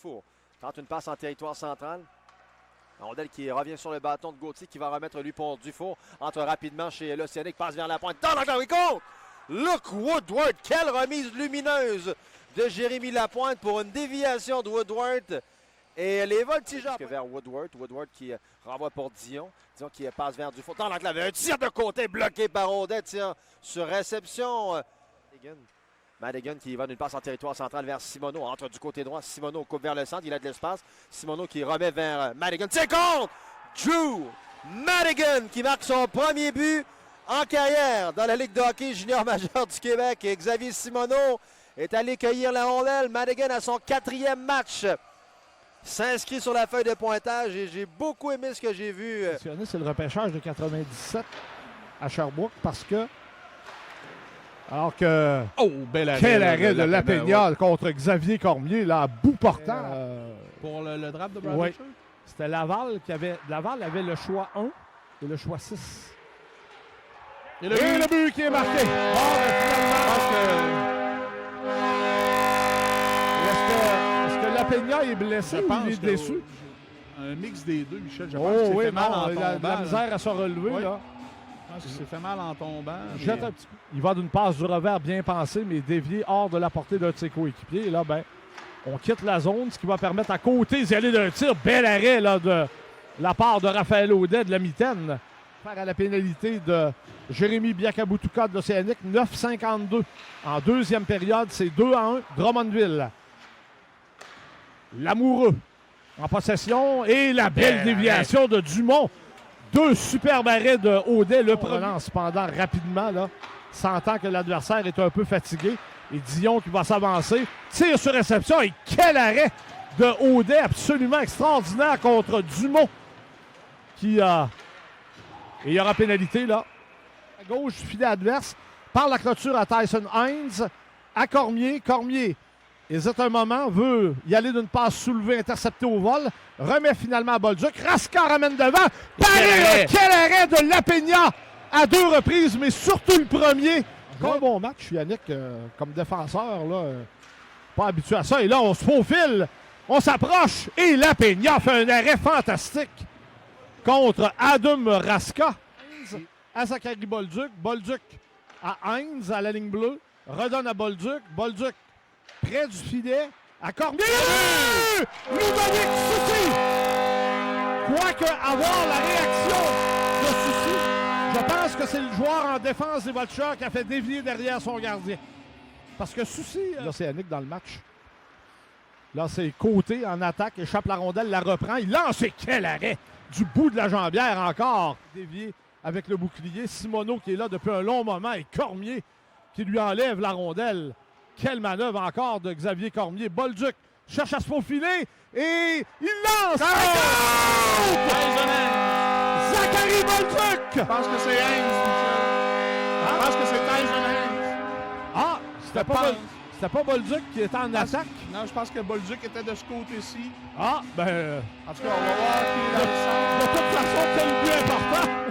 Dufour tente une passe en territoire central. Rondelle qui revient sur le bâton de Gauthier qui va remettre lui pour Dufour. Entre rapidement chez l'Océanique, passe vers la pointe. Dans la compte! Look Woodward! Quelle remise lumineuse de Jérémy Lapointe pour une déviation de Woodward. Et les voltigeurs vers Woodward. Woodward qui renvoie pour Dion. Dion qui passe vers Dufour. Dans l'enclave, un tir de côté bloqué par Audet. Tir sur réception. Madigan qui va d'une passe en territoire central vers Simoneau. Entre du côté droit. Simoneau coupe vers le centre. Il a de l'espace. Simoneau qui remet vers Madigan. C'est contre! Drew Madigan qui marque son premier but en carrière dans la Ligue de hockey junior majeur du Québec. Et Xavier Simoneau est allé cueillir la rondelle. Madigan à son 4e match s'inscrit sur la feuille de pointage et j'ai beaucoup aimé ce que j'ai vu. C'est le repêchage de 97 à Sherbrooke parce que alors que bel arrêt, quel arrêt de Lapénia contre Xavier Cormier là, à bout portant. Pour le draft de Bradley Church? C'était Laval qui avait le choix 1 et le choix 6. Et le but qui est marqué. Est-ce que Lapénia est blessé ou il est déçu? Un mix des deux, Michel. Je pense qu'il s'est fait mal en tombant. La misère à se relever, là. Je pense qu'il s'est fait mal en tombant. Jette un petit peu. Il va d'une passe du revers bien pensée, mais dévié hors de la portée d'un de ses coéquipiers. Et là, on quitte la zone, ce qui va permettre à côté d'y aller d'un tir. Bel arrêt là, de la part de Raphaël Audet de la mitaine. Faire à la pénalité de Jérémy Biakabutuka de l'Océanique. 9,52 en deuxième période. C'est 2-1. Drummondville. Lamoureux en possession. Et la belle déviation de Dumont. 2 superbes arrêts de Audet. Le premier cependant rapidement, là, sentant que l'adversaire est un peu fatigué. Et Dion qui va s'avancer. Tire sur réception. Et quel arrêt de Audet absolument extraordinaire contre Dumont. Qui a... Et il y aura pénalité là. À gauche du filet adverse. Par la clôture à Tyson Hines. À Cormier. Cormier hésite un moment. Veut y aller d'une passe soulevée, interceptée au vol. Remet finalement à Bolduc. Raska ramène devant. Quel arrêt de Lapénia à 2 reprises, mais surtout le premier. Un bon match, Yannick, comme défenseur. Là, pas habitué à ça. Et là, on se faufile. On s'approche. Et Lapénia fait un arrêt fantastique contre Adam Raska. À Zachary Bolduc. Bolduc à Hines, à la ligne bleue. Redonne à Bolduc. Bolduc près du filet. À Cormier. Ludovic Soucy. Quoique avoir la réaction de Soucy, je pense que c'est le joueur en défense des Vultures qui a fait dévier derrière son gardien. Parce que Soucy, l'Océanique dans le match. Là, c'est côté en attaque, échappe la rondelle, la reprend. Il lance et quel arrêt du bout de la jambière encore. Dévié avec le bouclier. Simoneau qui est là depuis un long moment et Cormier qui lui enlève la rondelle. Quelle manœuvre encore de Xavier Cormier. Bolduc cherche à se faufiler et il lance! Zachary Bolduc! Je pense que c'est Hines, Michel. Je pense que c'est Tyson Hines. Ah! C'était pas Bolduc qui était en attaque? Non, je pense que Bolduc était de ce côté-ci. Ah! Ben... En tout cas, on va voir qui est dans le centre. De toute façon, quel but important!